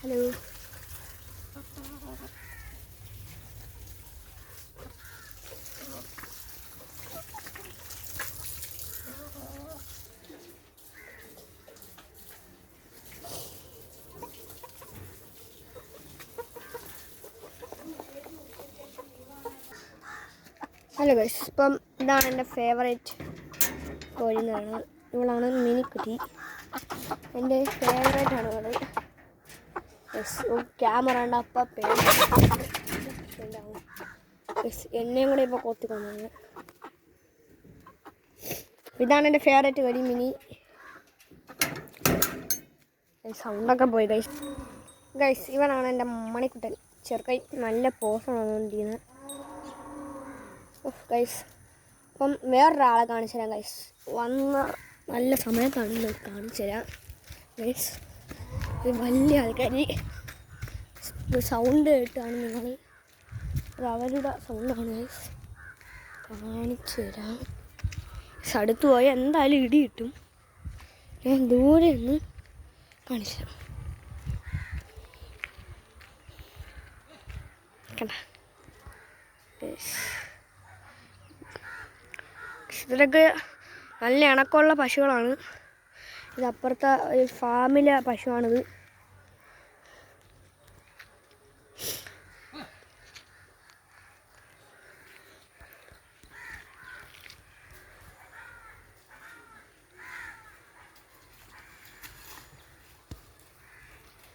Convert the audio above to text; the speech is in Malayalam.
ഹലോ. ഹലോ ഗൈസ്, ഇപ്പം ഇതാണ് എൻ്റെ ഫേവറേറ്റ് കോഴി എന്ന് പറയുന്നത്. ഇവളാണ് മിനിക്കുട്ടി, എൻ്റെ ഫേവറേറ്റ് ആണ് ഇവള്. ക്യാമറ ഉണ്ട്, അപ്പം എന്നെയും കൂടെ ഇപ്പോൾ കൊത്തി തന്നത്. ഇതാണ് എൻ്റെ ഫേവറേറ്റ് കോഴി മിനി. സൗണ്ടൊക്കെ പോയി ഗൈസ്. ഇവനാണ് എൻ്റെ മണിക്കുട്ടൻ ചെറുക്കൈ. നല്ല പോസാണ് വന്നുകൊണ്ടിരിക്കുന്നത് ഗൈസ്. അപ്പം വേറൊരാളെ കാണിച്ചു തരാം ഗൈസ്. വന്ന നല്ല സമയത്താണ് കാണിച്ചു തരാം ഗൈസ്. ഇത് വലിയ ആൾക്കാർ സൗണ്ട് കേട്ടാണ് നിങ്ങൾ, അത് അവരുടെ സൗണ്ടാണ് ഗൈസ്. കാണിച്ചു തരാം. അടുത്ത് പോയാൽ എന്തായാലും ഇടി കിട്ടും. ഞാൻ ദൂരെ നിന്ന് കാണിച്ചു തരാം. കണ്ട, ഇതിലൊക്കെ നല്ല ഇണക്കമുള്ള പശുക്കളാണ്. ഇത് അപ്പുറത്തെ ഒരു ഫാമിലെ പശുവാണിത്.